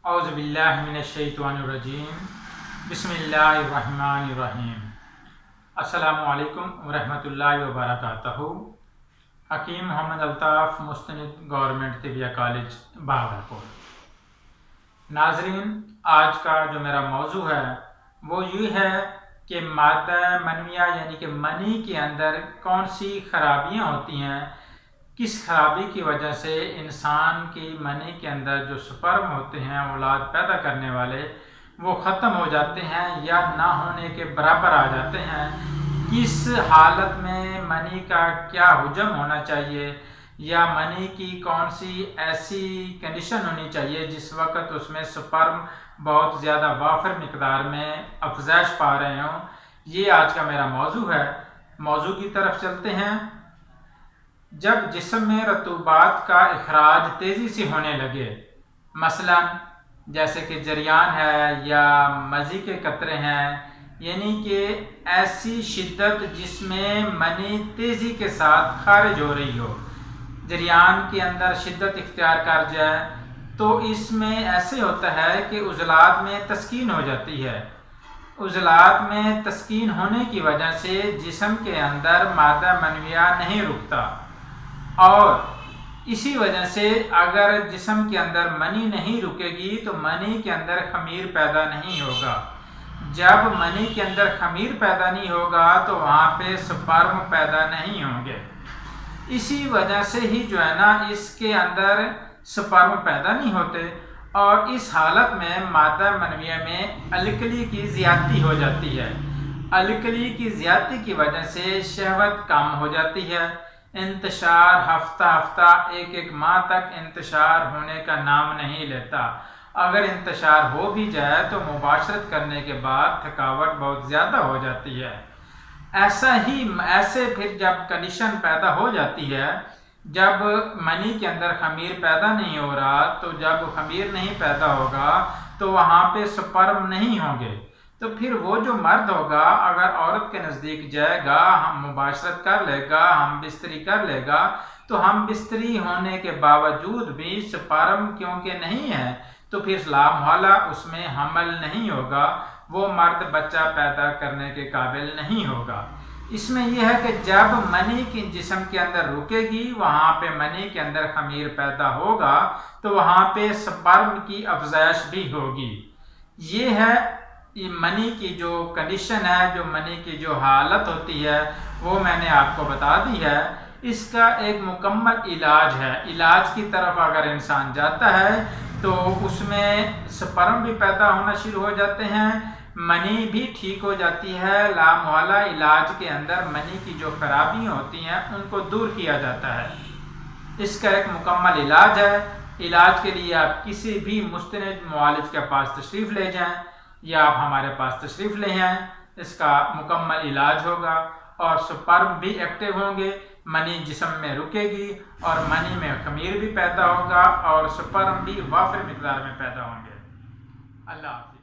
औज़ुबिल्लाहिमिनश्शैतानिर्रजीम बिस्मिल्लाहिर्रहमानिर्रहीम। अस्सलामुअलैकुम वरहमतुल्लाहि वबरकातुहू। हकीम मोहम्मद अल्ताफ़ मुस्तनिद गवर्नमेंट तिबिया कॉलेज भागलपुर। नाज़रीन, आज का जो मेरा मौजू है वो ये है कि मादा मनविया यानी कि मनी के अंदर कौन सी खराबियाँ होती हैं, किस खराबी की वजह से इंसान की मनी के अंदर जो स्पर्म होते हैं औलाद पैदा करने वाले वो ख़त्म हो जाते हैं या ना होने के बराबर आ जाते हैं। किस हालत में मनी का क्या हुजम होना चाहिए या मनी की कौन सी ऐसी कंडीशन होनी चाहिए जिस वक्त उसमें स्पर्म बहुत ज़्यादा वाफिर मिकदार में अफजाइश पा रहे हों। ये आज का मेरा मौजू है। मौजू की तरफ चलते हैं। जब जिस्म में रतूबात का इखराज तेज़ी से होने लगे, मसलन जैसे कि जरियान है या मज़ी के कतरे हैं, यानी कि ऐसी शिद्दत जिसमें मनी तेज़ी के साथ खारिज हो रही हो, जरियान के अंदर शिद्दत इख्तियार कर जाए, तो इसमें ऐसे होता है कि उज़लात में तस्कीन हो जाती है। उज़लात में तस्कीन होने की वजह से जिस्म के अंदर मादा मनविया नहीं रुकता और इसी वजह से अगर जिस्म के अंदर मनी नहीं रुकेगी तो मनी के अंदर खमीर पैदा नहीं होगा। जब मनी के अंदर खमीर पैदा नहीं होगा तो वहाँ पे स्पर्म पैदा नहीं होंगे। इसी वजह से ही जो है ना, इसके अंदर स्पर्म पैदा नहीं होते और इस हालत में मादा मनविया में अलकली की ज़्यादती हो जाती है। अलकली की ज़्यादती की वजह से शहवत कम हो जाती है। इंतशार हफ्ता एक एक माह तक इंतशार होने का नाम नहीं लेता। अगर इंतशार हो भी जाए तो मुबाशरत करने के बाद थकावट बहुत ज़्यादा हो जाती है। ऐसे फिर जब कंडीशन पैदा हो जाती है, जब मनी के अंदर खमीर पैदा नहीं हो रहा, तो जब खमीर नहीं पैदा होगा तो वहाँ पे स्पर्म नहीं होंगे। तो फिर वो जो मर्द होगा अगर औरत के नज़दीक जाएगा, हम मुबाशरत कर लेगा, हम बिस्तरी कर लेगा, तो हम बिस्तरी होने के बावजूद भी स्पर्म क्योंकि नहीं है तो फिर लामहला उसमें हमल नहीं होगा, वो मर्द बच्चा पैदा करने के काबिल नहीं होगा। इसमें यह है कि जब मनी की जिस्म के अंदर रुकेगी, वहाँ पे मनी के अंदर खमीर पैदा होगा तो वहाँ पे स्पर्म की अफजाइश भी होगी। ये है मनी की जो कंडीशन है, जो मनी की जो हालत होती है वो मैंने आपको बता दी है। इसका एक मुकम्मल इलाज है। इलाज की तरफ अगर इंसान जाता है तो उसमें स्पर्म भी पैदा होना शुरू हो जाते हैं, मनी भी ठीक हो जाती है। लामवाला इलाज के अंदर मनी की जो खराबियाँ होती हैं उनको दूर किया जाता है। इसका एक मुकम्मल इलाज है। इलाज के लिए आप किसी भी मुस्तनिद मुआलिज के पास तशरीफ़ ले जाएं या आप हमारे पास तशरीफ़ ले आएँ। इसका मुकम्मल इलाज होगा और स्पर्म भी एक्टिव होंगे, मनी जिस्म में रुकेगी और मनी में खमीर भी पैदा होगा और स्पर्म भी वाफिर मिकदार में पैदा होंगे। अल्लाह।